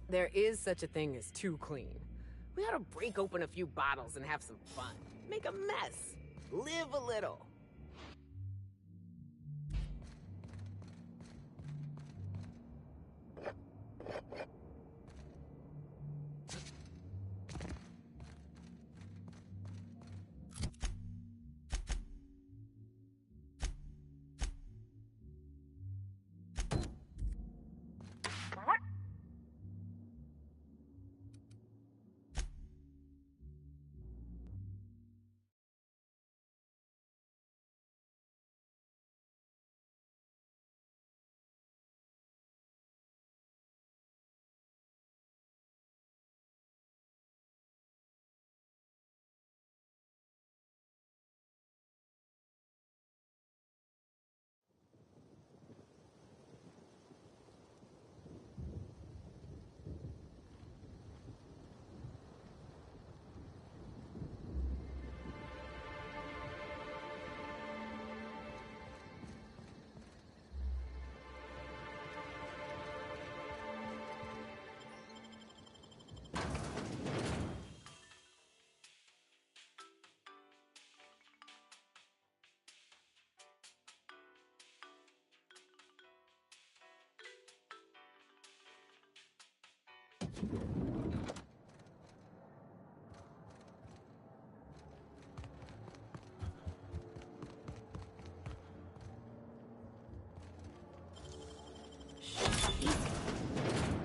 There is such a thing as too clean. We ought to break open a few bottles and have some fun. Make a mess. Live a little.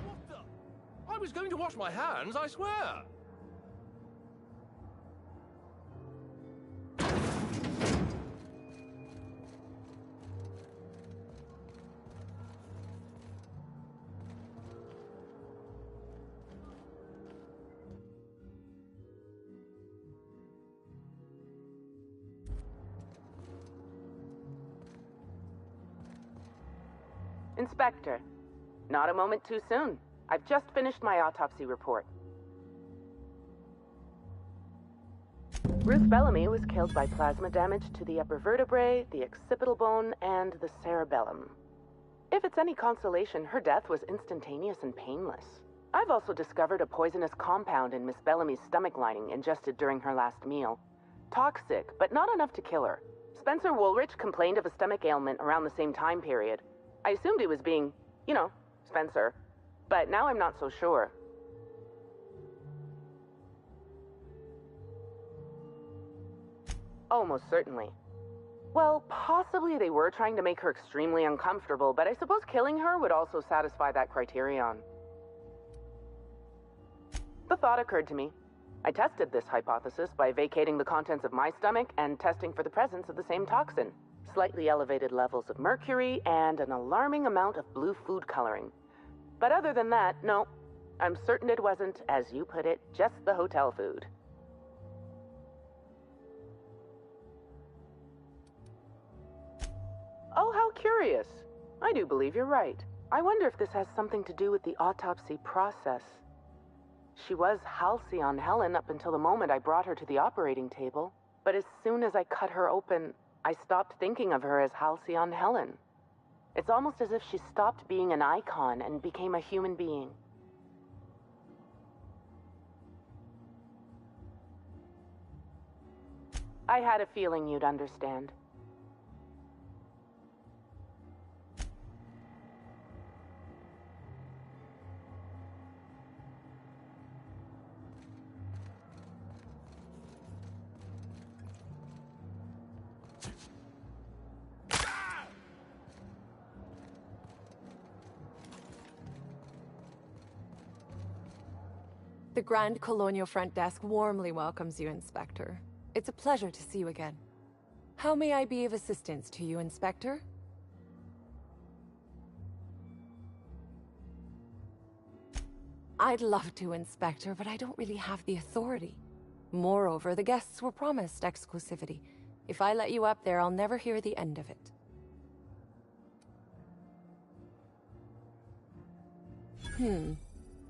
What the? I was going to wash my hands, I swear. Inspector, not a moment too soon. I've just finished my autopsy report. Ruth Bellamy was killed by plasma damage to the upper vertebrae, the occipital bone, and the cerebellum. If it's any consolation, her death was instantaneous and painless. I've also discovered a poisonous compound in Miss Bellamy's stomach lining ingested during her last meal. Toxic, but not enough to kill her. Spencer Woolrich complained of a stomach ailment around the same time period. I assumed he was being, you know, Spencer. But now I'm not so sure. Oh, most certainly. Well, possibly they were trying to make her extremely uncomfortable, but I suppose killing her would also satisfy that criterion. The thought occurred to me. I tested this hypothesis by vacating the contents of my stomach and testing for the presence of the same toxin. Slightly elevated levels of mercury and an alarming amount of blue food coloring. But other than that, no. I'm certain it wasn't, as you put it, just the hotel food. Oh, how curious. I do believe you're right. I wonder if this has something to do with the autopsy process. She was Halcyon Helen up until the moment I brought her to the operating table. But as soon as I cut her open, I stopped thinking of her as Halcyon Helen. It's almost as if she stopped being an icon and became a human being. I had a feeling you'd understand. The Grand Colonial Front Desk warmly welcomes you, Inspector. It's a pleasure to see you again. How may I be of assistance to you, Inspector? I'd love to, Inspector, but I don't really have the authority. Moreover, the guests were promised exclusivity. If I let you up there, I'll never hear the end of it.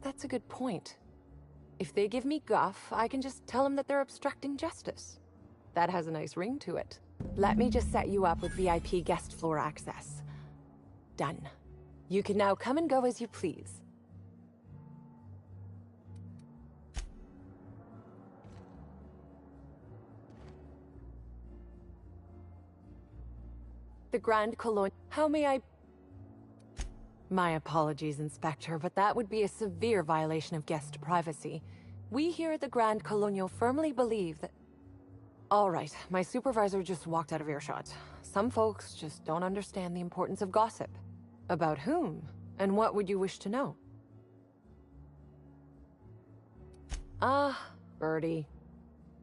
That's a good point. If they give me guff, I can just tell them that they're obstructing justice. That has a nice ring to it. Let me just set you up with VIP guest floor access. Done. You can now come and go as you please. The Grand Colonial... How may I... My apologies, Inspector, but that would be a severe violation of guest privacy. We here at the Grand Colonial firmly believe that... All right, my supervisor just walked out of earshot. Some folks just don't understand the importance of gossip. About whom? And what would you wish to know? Ah, Birdie.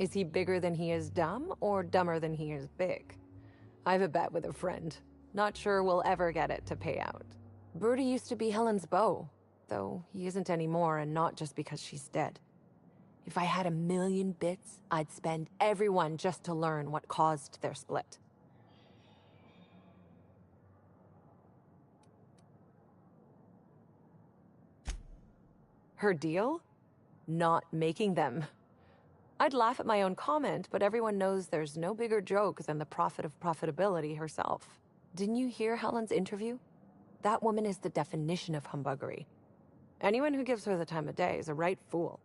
Is he bigger than he is dumb, or dumber than he is big? I've a bet with a friend. Not sure we'll ever get it to pay out. Birdie used to be Helen's beau, though he isn't anymore, and not just because she's dead. If I had 1,000,000 bits, I'd spend every one just to learn what caused their split. Her deal? Not making them. I'd laugh at my own comment, but everyone knows there's no bigger joke than the prophet of profitability herself. Didn't you hear Helen's interview? That woman is the definition of humbuggery. Anyone who gives her the time of day is a right fool.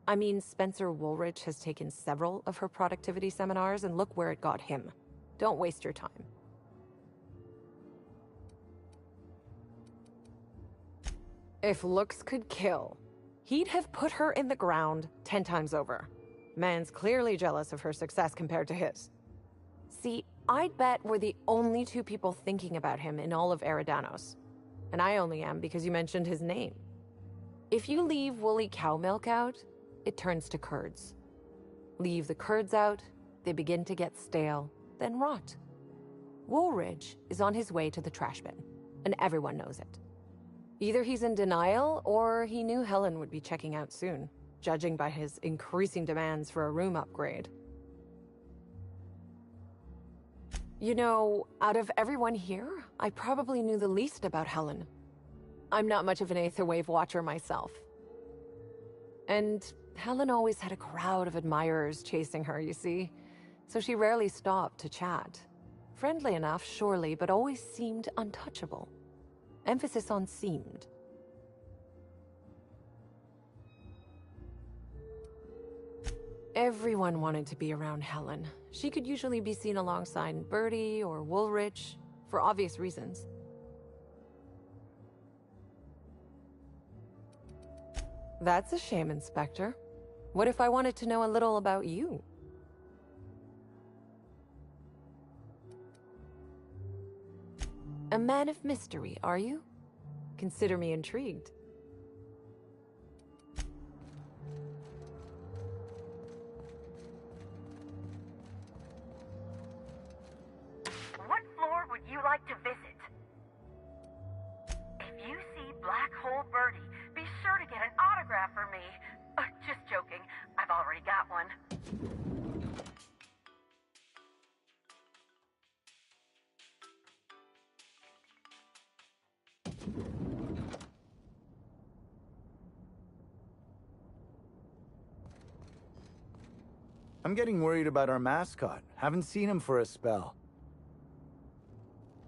I mean, Spencer Woolrich has taken several of her productivity seminars, and look where it got him. Don't waste your time. If looks could kill, He'd have put her in the ground 10 times over. Man's clearly jealous of her success compared to his. See, I'd bet we're the only two people thinking about him in all of Eridanos. And I only am because you mentioned his name. If you leave woolly cow milk out, it turns to curds. Leave the curds out, they begin to get stale, then rot. Woolridge is on his way to the trash bin, and everyone knows it. Either he's in denial, or he knew Helen would be checking out soon, judging by his increasing demands for a room upgrade. You know, out of everyone here, I probably knew the least about Helen. I'm not much of an Aetherwave watcher myself. And Helen always had a crowd of admirers chasing her, you see, so she rarely stopped to chat. Friendly enough, surely, but always seemed untouchable. Emphasis on seemed. Everyone wanted to be around Helen. She could usually be seen alongside Bertie or Woolrich, for obvious reasons. That's a shame, Inspector. What if I wanted to know a little about you? A man of mystery, are you? Consider me intrigued. What floor would you like to visit? If you see Black Hole Birdie, be sure to get an autograph for me. Just joking. I've already got one. I'm getting worried about our mascot. Haven't seen him for a spell.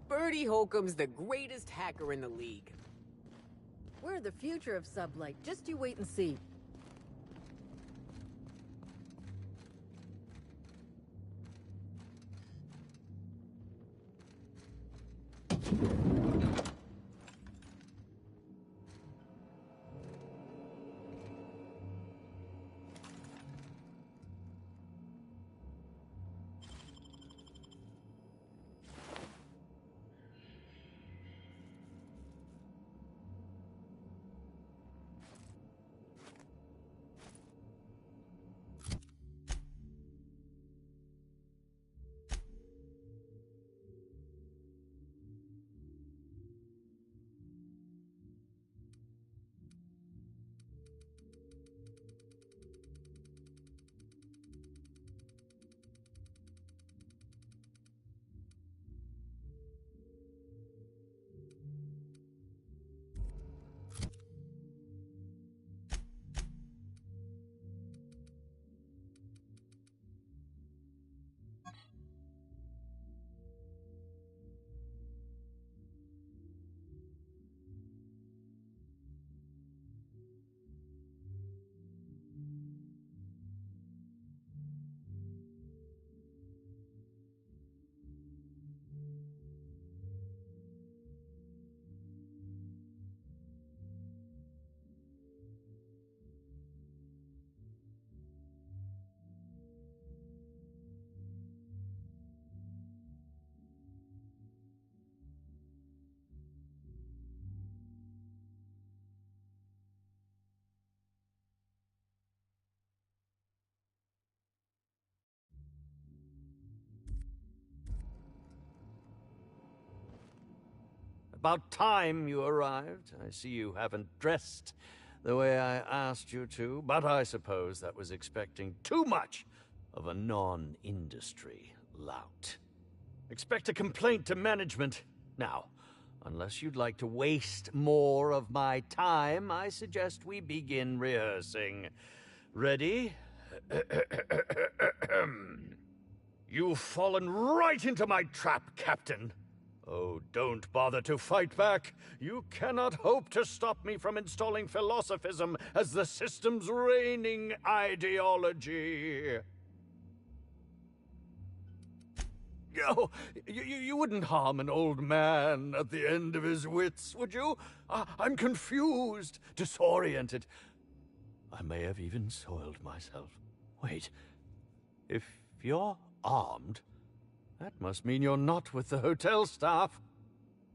Bertie Holcomb's the greatest hacker in the league. We're the future of Sublight. Just you wait and see. About time you arrived. I see you haven't dressed the way I asked you to, but I suppose that was expecting too much of a non-industry lout. Expect a complaint to management. Now, unless you'd like to waste more of my time, I suggest we begin rehearsing. Ready? You've fallen right into my trap, Captain. Oh, don't bother to fight back. You cannot hope to stop me from installing philosophism as the system's reigning ideology. Oh, you wouldn't harm an old man at the end of his wits, would you? I'm confused, disoriented. I may have even soiled myself. Wait, if you're armed, that must mean you're not with the hotel staff.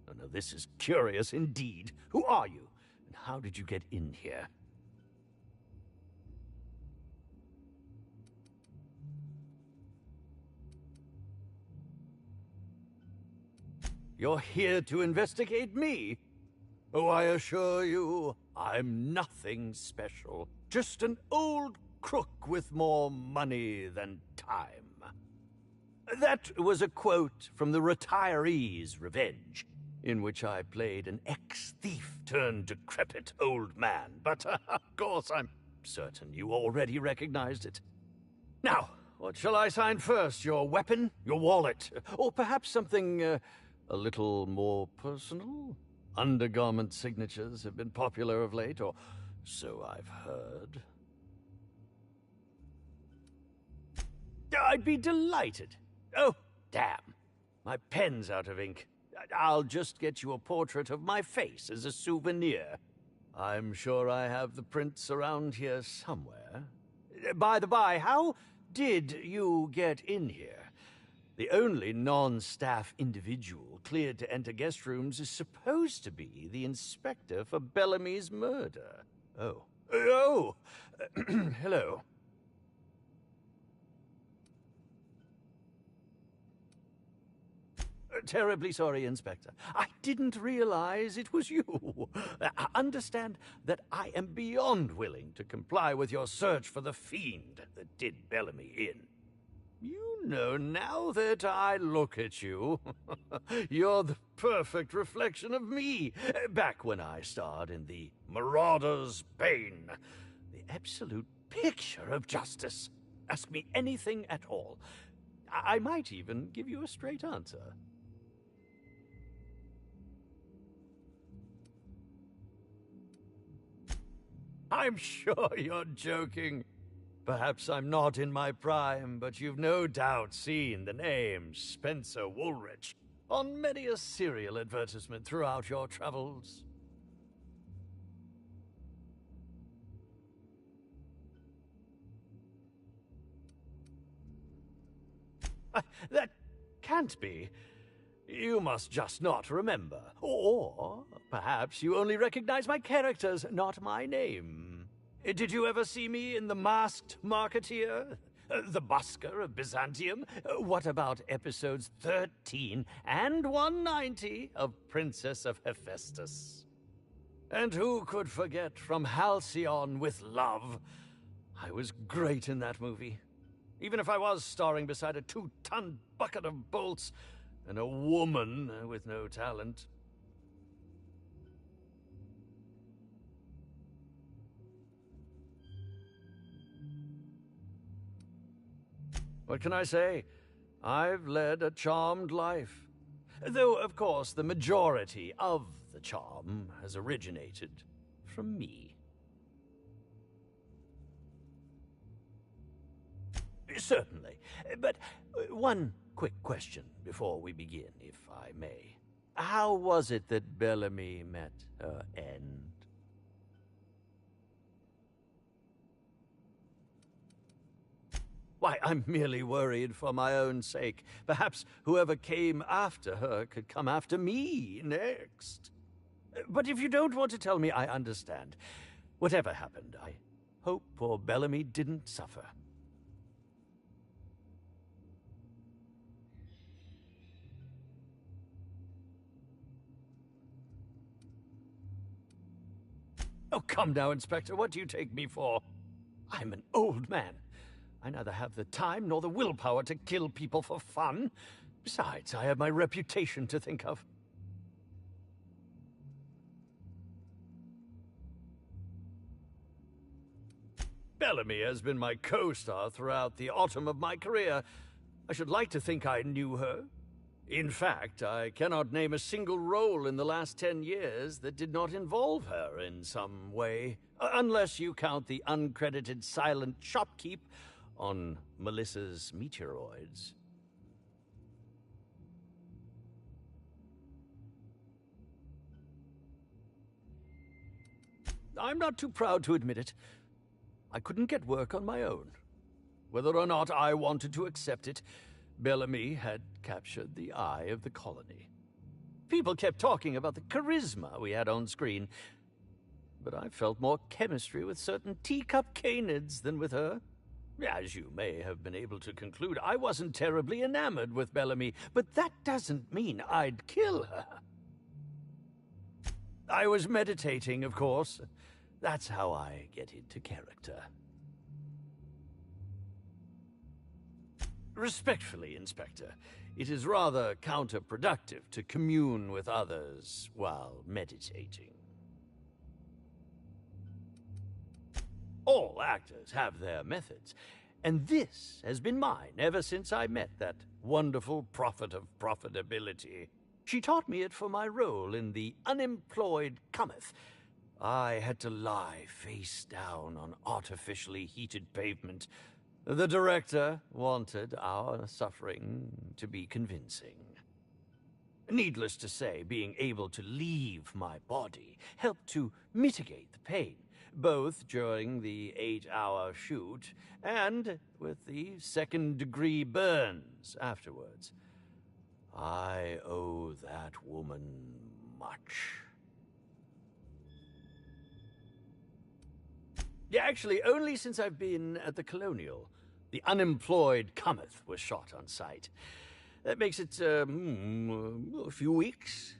Oh, no, this is curious indeed. Who are you, and how did you get in here? You're here to investigate me? Oh, I assure you, I'm nothing special. Just an old crook with more money than time. That was a quote from The Retiree's Revenge, in which I played an ex-thief turned decrepit old man. But, of course, I'm certain you already recognized it. Now, what shall I sign first? Your weapon? Your wallet? Or perhaps something, a little more personal? Undergarment signatures have been popular of late, or so I've heard. I'd be delighted. Oh, damn. My pen's out of ink. I'll just get you a portrait of my face as a souvenir. I'm sure I have the prints around here somewhere. By the by, how did you get in here? The only non-staff individual cleared to enter guest rooms is supposed to be the inspector for Bellamy's murder. Oh. Oh! Hello. Terribly sorry, Inspector. I didn't realize it was you. Understand that I am beyond willing to comply with your search for the fiend that did Bellamy in. You know, now that I look at you, you're the perfect reflection of me, back when I starred in The Marauder's Bane. The absolute picture of justice. Ask me anything at all. I might even give you a straight answer. I'm sure you're joking. Perhaps I'm not in my prime, but you've no doubt seen the name Spencer Woolrich on many a serial advertisement throughout your travels. That can't be. You must just not remember. Or perhaps you only recognize my characters, not my name. Did you ever see me in The Masked Marketeer? The Busker of Byzantium? What about episodes 13 and 190 of Princess of Hephaestus? And who could forget From Halcyon with Love? I was great in that movie. Even if I was starring beside a 2-ton bucket of bolts and a woman with no talent. What can I say? I've led a charmed life. Though, of course, the majority of the charm has originated from me. Certainly. But one quick question before we begin, if I may. How was it that Bellamy met her end? Why, I'm merely worried for my own sake. Perhaps whoever came after her could come after me next. But if you don't want to tell me, I understand. Whatever happened, I hope poor Bellamy didn't suffer. Oh, come now, Inspector. What do you take me for? I'm an old man. I neither have the time nor the willpower to kill people for fun. Besides, I have my reputation to think of. Bellamy has been my co-star throughout the autumn of my career. I should like to think I knew her. In fact, I cannot name a single role in the last 10 years that did not involve her in some way, unless you count the uncredited silent shopkeep on Melissa's Meteoroids. I'm not too proud to admit it. I couldn't get work on my own. Whether or not I wanted to accept it, Bellamy had captured the eye of the colony. People kept talking about the charisma we had on screen, but I felt more chemistry with certain teacup canids than with her. As you may have been able to conclude, I wasn't terribly enamored with Bellamy, but that doesn't mean I'd kill her. I was meditating, of course. That's how I get into character. Respectfully, Inspector, it is rather counterproductive to commune with others while meditating. All actors have their methods, and this has been mine ever since I met that wonderful prophet of profitability. She taught me it for my role in The Unemployed Cometh. I had to lie face down on artificially heated pavement. The director wanted our suffering to be convincing. Needless to say, being able to leave my body helped to mitigate the pain, both during the 8-hour shoot and with the second-degree burns afterwards. I owe that woman much. Yeah, actually, only since I've been at the Colonial. The Unemployed Cometh was shot on site. That makes it, a few weeks.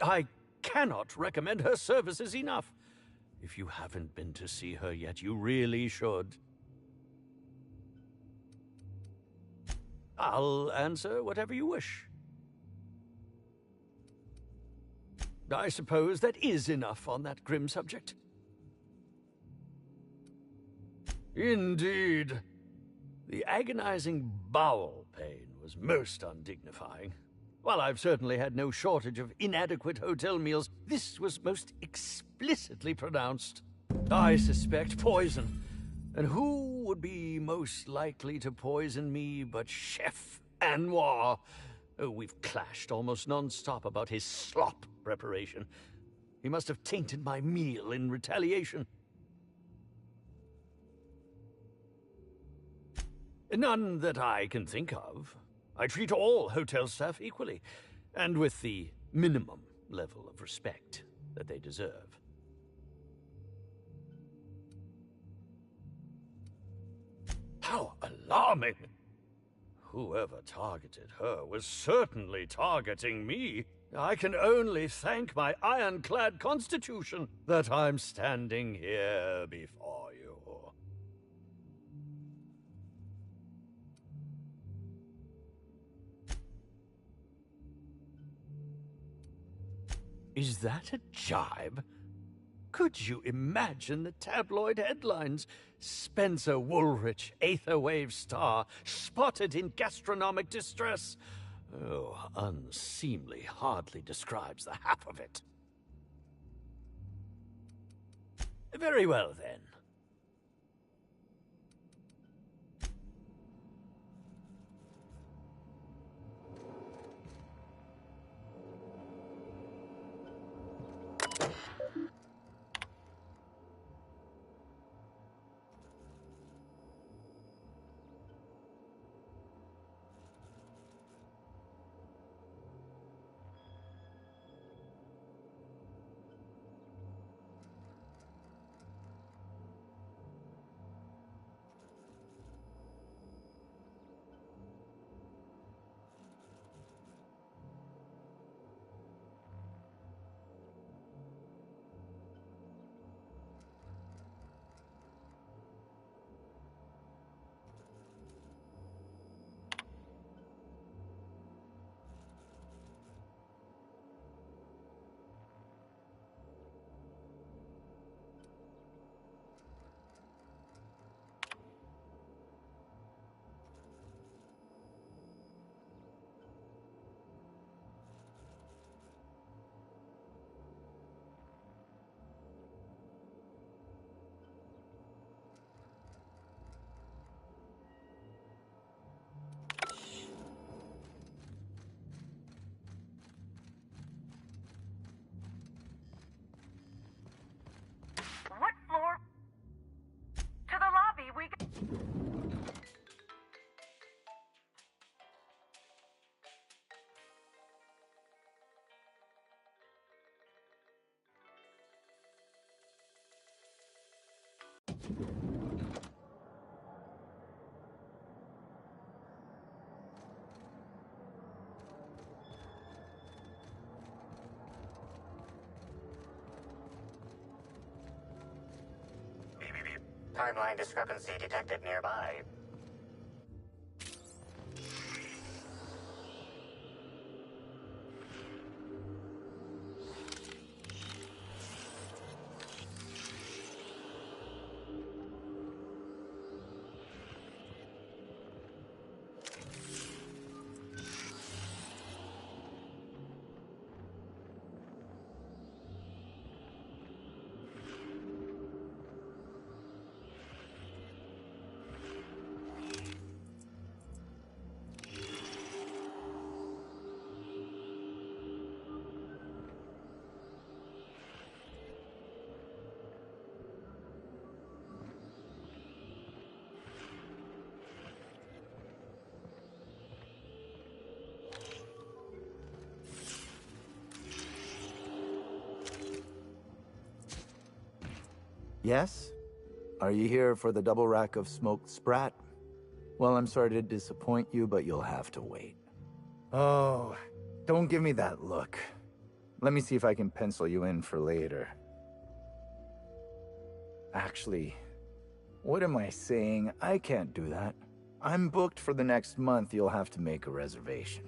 I cannot recommend her services enough. If you haven't been to see her yet, you really should. I'll answer whatever you wish. I suppose that is enough on that grim subject. Indeed. The agonizing bowel pain was most undignifying. While I've certainly had no shortage of inadequate hotel meals, this was most explicitly pronounced. I suspect poison. And who would be most likely to poison me but Chef Anwar? Oh, we've clashed almost non-stop about his slop preparation. He must have tainted my meal in retaliation. None that I can think of. I treat all hotel staff equally, and with the minimum level of respect that they deserve. How alarming! Whoever targeted her was certainly targeting me. I can only thank my ironclad constitution that I'm standing here before you. Is that a jibe? Could you imagine the tabloid headlines? Spencer Woolrich, Aetherwave star, spotted in gastronomic distress. Oh, unseemly hardly describes the half of it. Very well, then. Timeline discrepancy detected nearby. Yes? Are you here for the double rack of smoked sprat? Well, I'm sorry to disappoint you, but you'll have to wait. Oh, don't give me that look. Let me see if I can pencil you in for later. Actually, what am I saying? I can't do that. I'm booked for the next month. You'll have to make a reservation.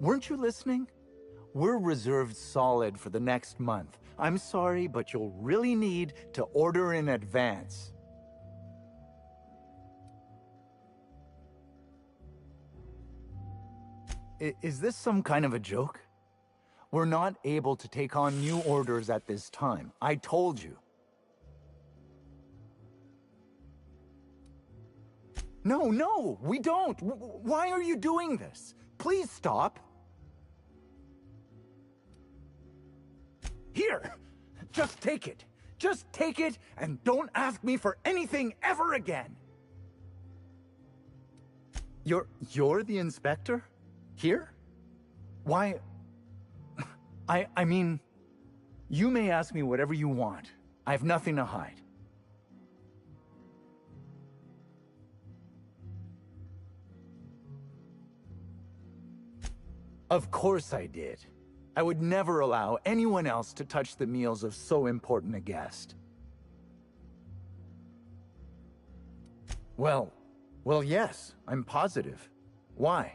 Weren't you listening? We're reserved solid for the next month. I'm sorry, but you'll really need to order in advance. Is this some kind of a joke? We're not able to take on new orders at this time. I told you. No, we don't. Why are you doing this? Please stop. Here, just take it. Just take it and don't ask me for anything ever again. You're the inspector? Here? Why? I mean, you may ask me whatever you want. I have nothing to hide. Of course I did. I would never allow anyone else to touch the meals of so important a guest. Well, yes, I'm positive. Why?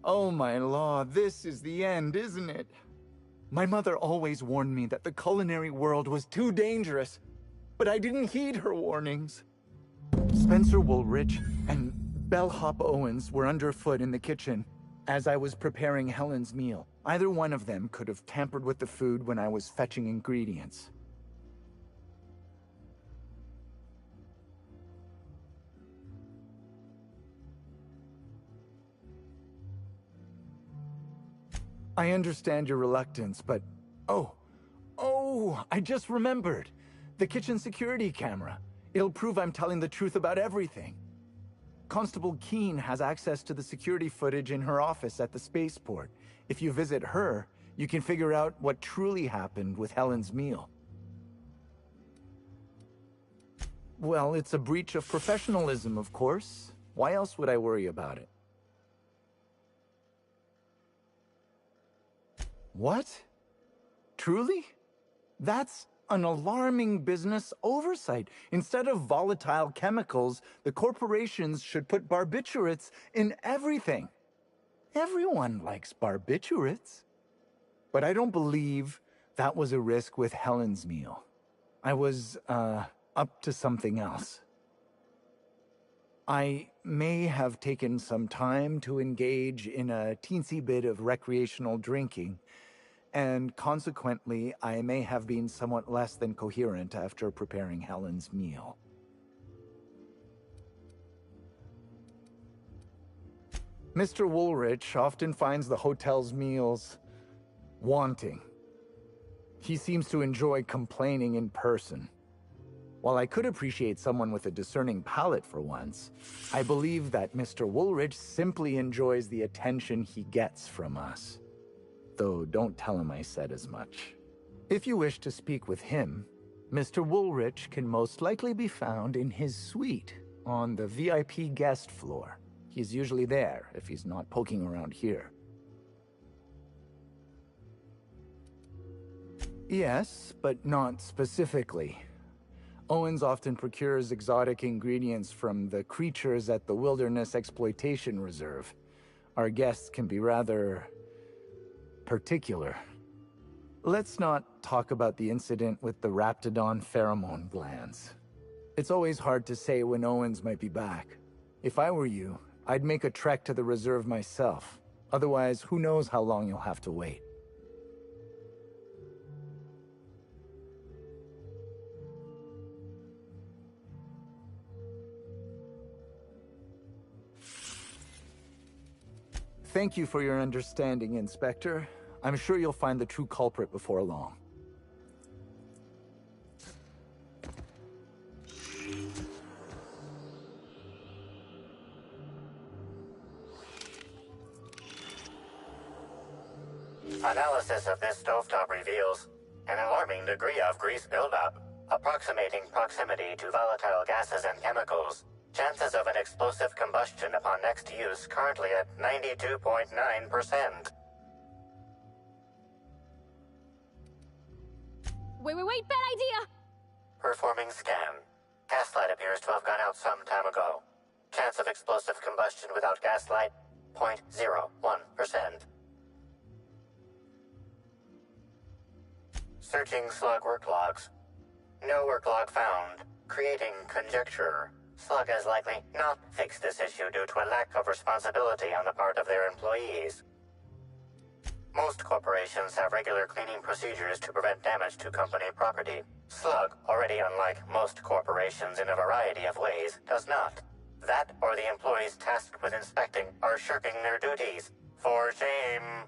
Oh my law, this is the end, isn't it? My mother always warned me that the culinary world was too dangerous, but I didn't heed her warnings. Spencer Woolrich and Bellhop Owens were underfoot in the kitchen as I was preparing Helen's meal. Either one of them could have tampered with the food when I was fetching ingredients. I understand your reluctance, but... Oh, I just remembered. The kitchen security camera. It'll prove I'm telling the truth about everything. Constable Keene has access to the security footage in her office at the spaceport. If you visit her, you can figure out what truly happened with Helen's meal. Well, it's a breach of professionalism, of course. Why else would I worry about it? What? Truly? That's an alarming business oversight. Instead of volatile chemicals, the corporations should put barbiturates in everything. Everyone likes barbiturates. But I don't believe that was a risk with Helen's meal. I was, up to something else. I may have taken some time to engage in a teensy bit of recreational drinking, and consequently, I may have been somewhat less than coherent after preparing Helen's meal. Mr. Woolrich often finds the hotel's meals wanting. He seems to enjoy complaining in person. While I could appreciate someone with a discerning palate for once, I believe that Mr. Woolrich simply enjoys the attention he gets from us. Though don't tell him I said as much. If you wish to speak with him, Mr. Woolrich can most likely be found in his suite on the VIP guest floor. He's usually there if he's not poking around here. Yes, but not specifically. Owens often procures exotic ingredients from the creatures at the Wilderness Exploitation Reserve. Our guests can be rather particular. Let's not talk about the incident with the Raptidon pheromone glands. It's always hard to say when Owens might be back. If I were you, I'd make a trek to the reserve myself. Otherwise, who knows how long you'll have to wait. Thank you for your understanding, Inspector. I'm sure you'll find the true culprit before long. Analysis of this stovetop reveals an alarming degree of grease buildup, approximating proximity to volatile gases and chemicals. Chances of an explosive combustion upon next use currently at 92.9%. Wait, bad idea! Performing scan. Gaslight appears to have gone out some time ago. Chance of explosive combustion without gaslight, 0.01%. Searching slug work logs. No work log found. Creating conjecture. Slug has likely not fixed this issue due to a lack of responsibility on the part of their employees. Most corporations have regular cleaning procedures to prevent damage to company property. Slug, already unlike most corporations in a variety of ways, does not. That or the employees tasked with inspecting are shirking their duties. For shame.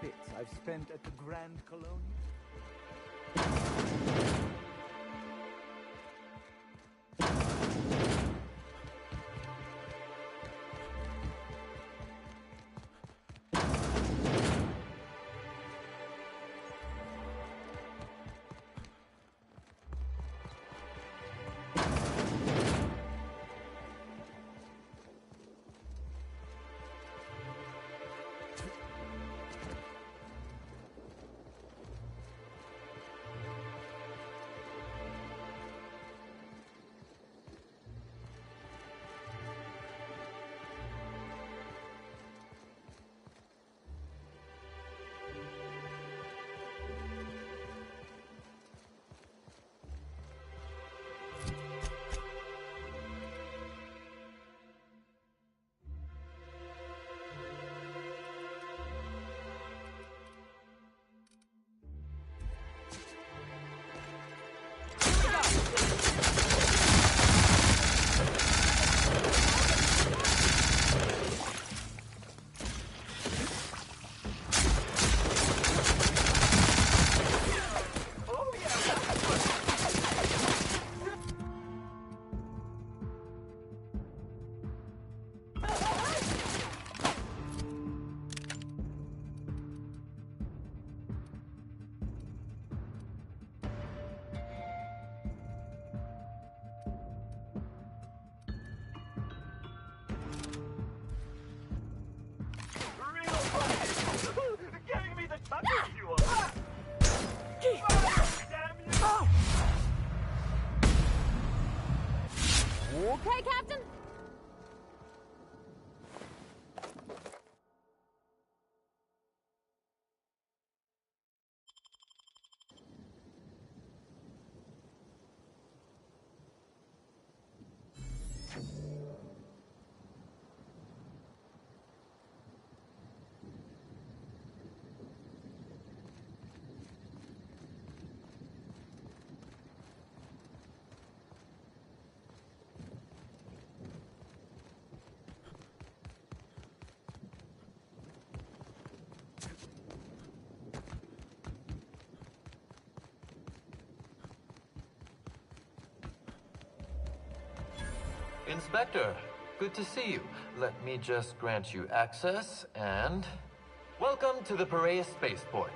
bits I've spent at the Grand Colonial. Okay, Captain? Inspector, good to see you. Let me just grant you access and... Welcome to the Piraeus Spaceport.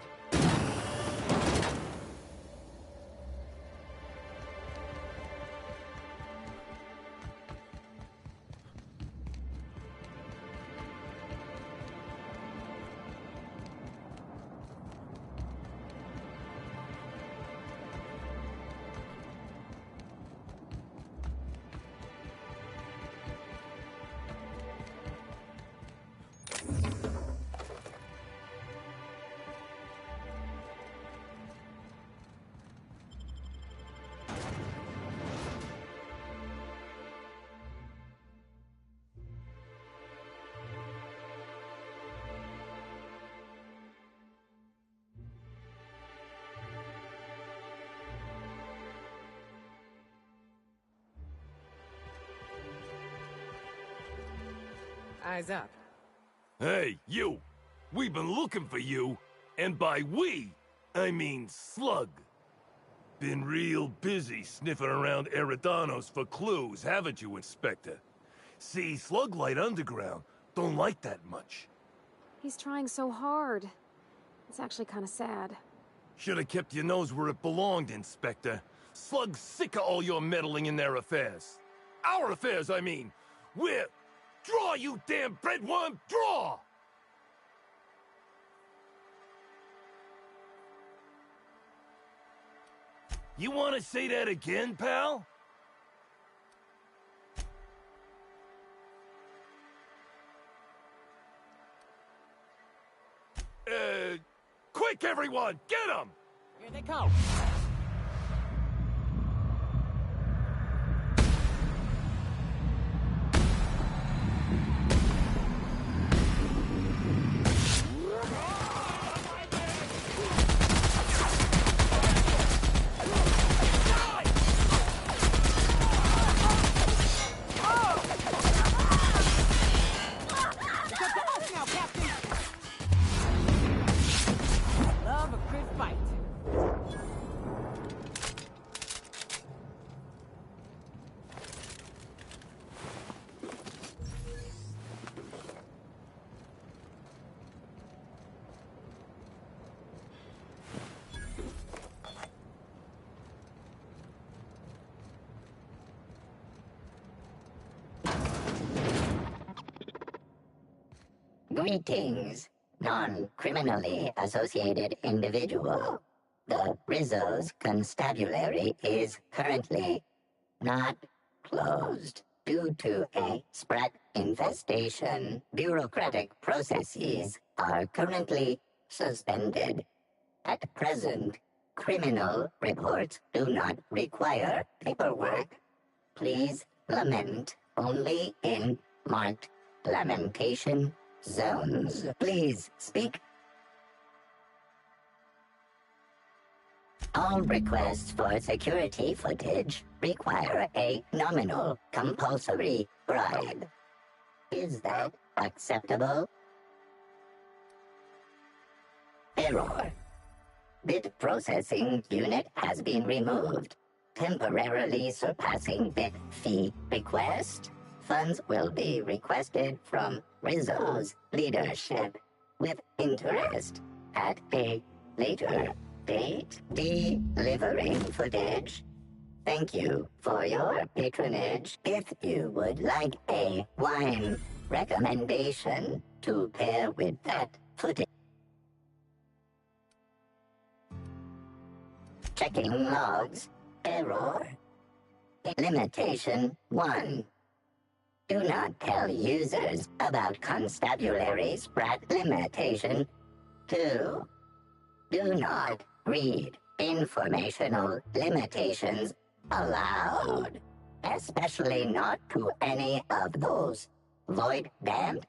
Eyes up. Hey, you! We've been looking for you, and by we, I mean Slug. Been real busy sniffing around Eridanos for clues, haven't you, Inspector? See, Slug Light Underground don't like that much. He's trying so hard. It's actually kind of sad. Should have kept your nose where it belonged, Inspector. Slug's sick of all your meddling in their affairs. Our affairs, I mean. We're... Draw, you damn breadworm! Draw! You want to say that again, pal? Quick, everyone! Get him! Here they come. Greetings, non-criminally associated individual. The Rizzo's constabulary is currently not closed due to a sprat infestation. Bureaucratic processes are currently suspended. At present, criminal reports do not require paperwork. Please lament only in marked lamentation zones. Please speak. All requests for security footage require a nominal compulsory bribe. Is that acceptable? Error. Bit processing unit has been removed, temporarily surpassing bit fee request. Funds will be requested from Rizzo's leadership with interest at a later date. Delivering footage. Thank you for your patronage. If you would like a wine recommendation to pair with that footage. Checking logs. Error. Limitation 1. Do not tell users about constabulary sprat limitation 2. Do not read informational limitations aloud, especially not to any of those void-damped.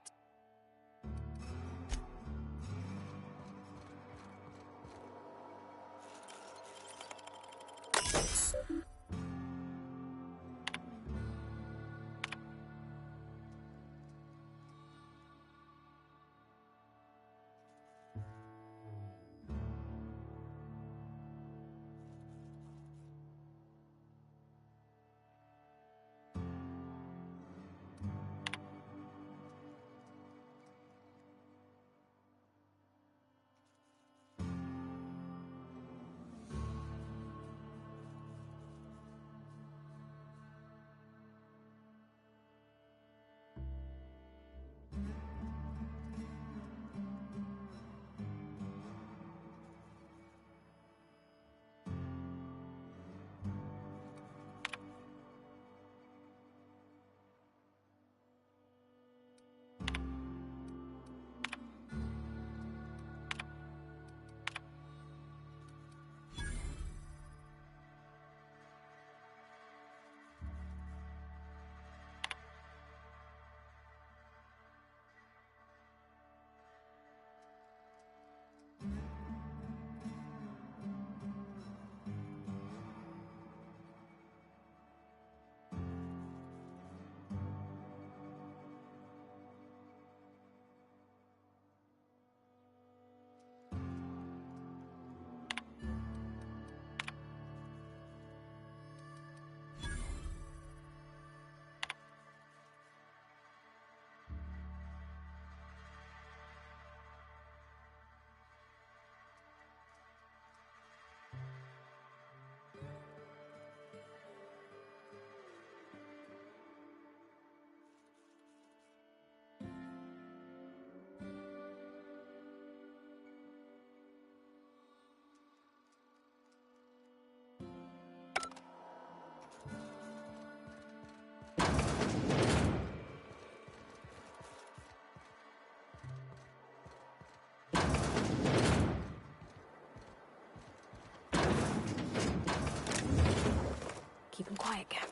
Keep him quiet, Cap.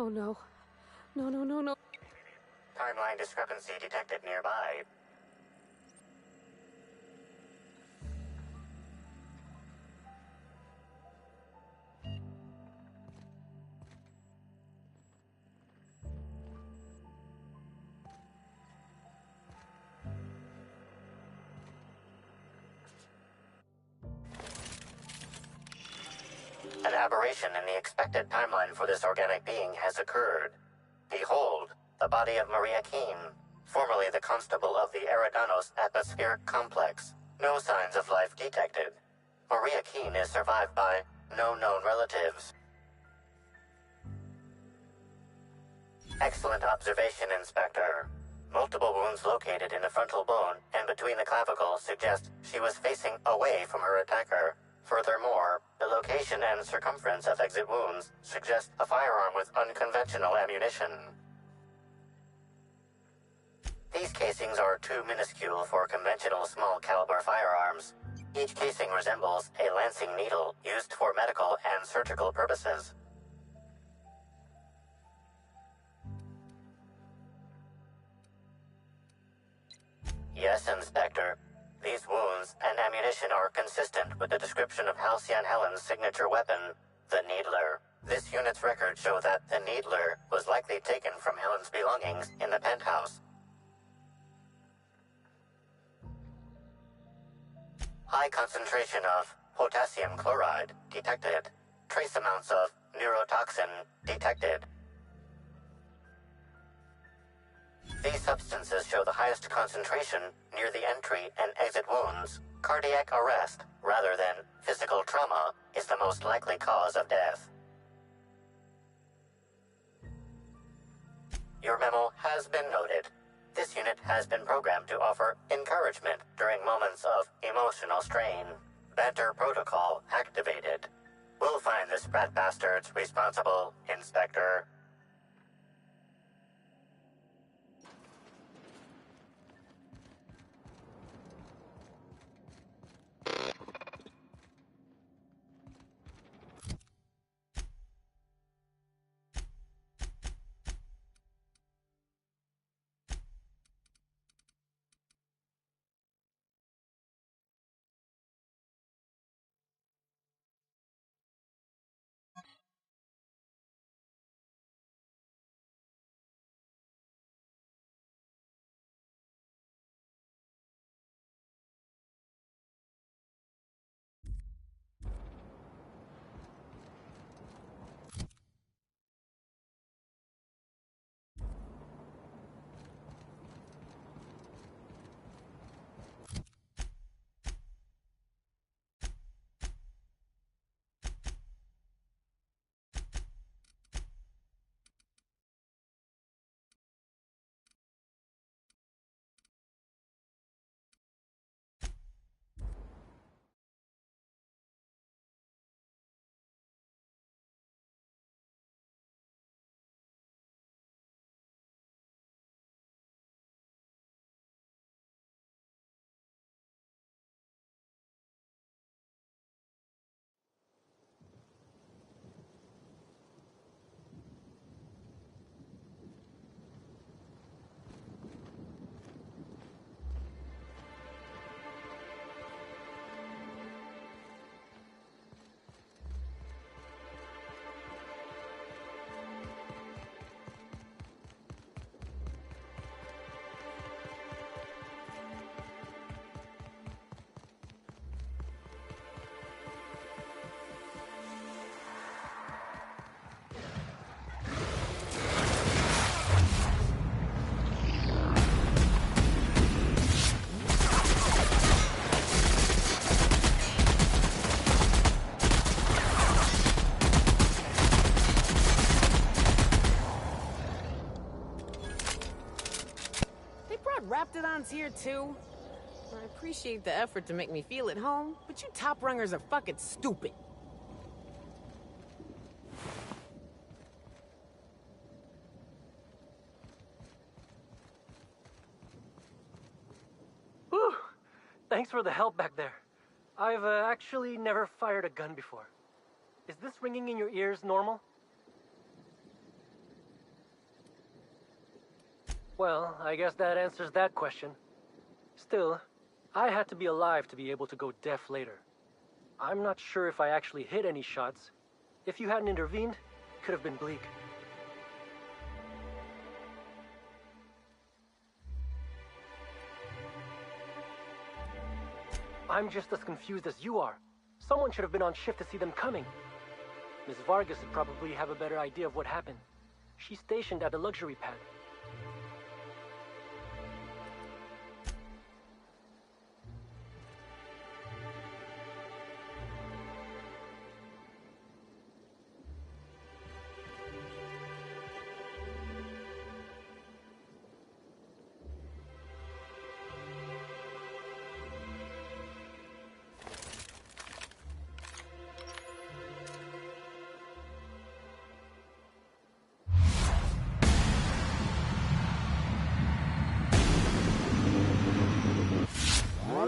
Oh no. No, no, no, no. timeline discrepancy detected nearby. An aberration in the expected timeline for this organic being has occurred. Behold, the body of Maria Keene, formerly the constable of the Eridanos Atmospheric Complex. No signs of life detected. Maria Keene is survived by no known relatives. Excellent observation, Inspector. Multiple wounds located in the frontal bone and between the clavicles suggest she was facing away from her attacker. Furthermore, the location and circumference of exit wounds suggest a firearm with unconventional ammunition. These casings are too minuscule for conventional small-caliber firearms. Each casing resembles a lancing needle used for medical and surgical purposes. Yes, Inspector. These wounds and ammunition are consistent with the description of Halcyon Helen's signature weapon, the Needler. This unit's records show that the Needler was likely taken from Helen's belongings in the penthouse. High concentration of potassium chloride detected. Trace amounts of neurotoxin detected. These substances show the highest concentration near the entry and exit wounds. Cardiac arrest, rather than physical trauma, is the most likely cause of death. Your memo has been noted. This unit has been programmed to offer encouragement during moments of emotional strain. Banter protocol activated. We'll find the sprat bastards responsible, Inspector. Raptidon's here too. I appreciate the effort to make me feel at home, but you top rungers are fucking stupid. Whew! Thanks for the help back there. I've actually never fired a gun before. Is this ringing in your ears normal? Well, I guess that answers that question. Still, I had to be alive to be able to go deaf later. I'm not sure if I actually hit any shots. If you hadn't intervened, it could have been bleak. I'm just as confused as you are. Someone should have been on shift to see them coming. Miss Vargas would probably have a better idea of what happened. She's stationed at the luxury pad.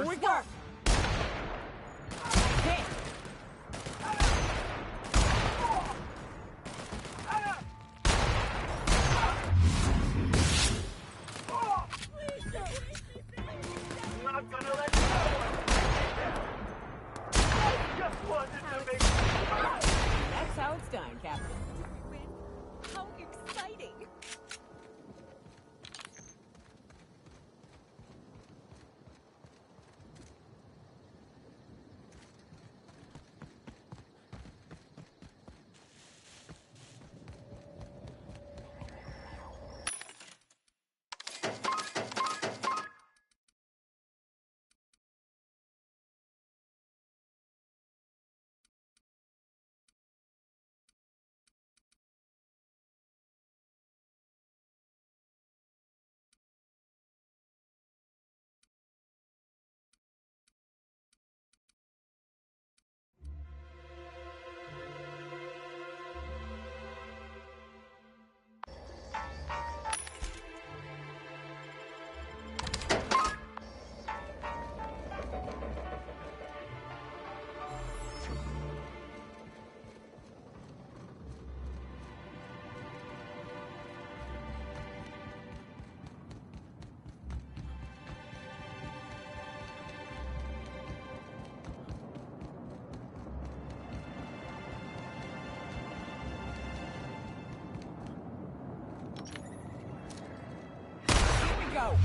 Here we go! Hit! Not gonna let you go! I just wanted to make That's how it's done, Captain. How exciting! Go!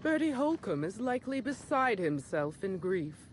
Bertie Holcomb is likely beside himself in grief.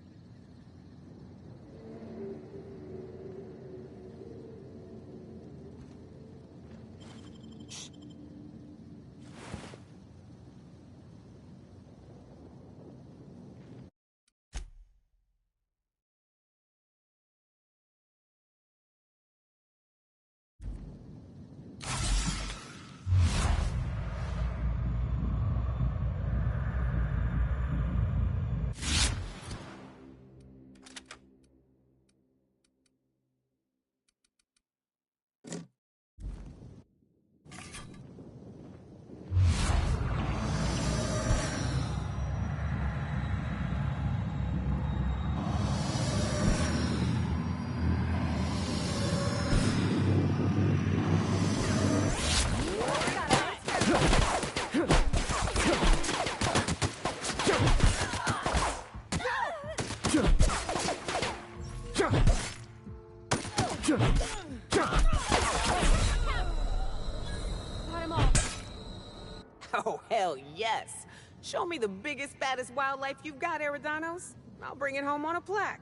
Oh, hell yes. Show me the biggest, fattest wildlife you've got, Eridanos. I'll bring it home on a plaque.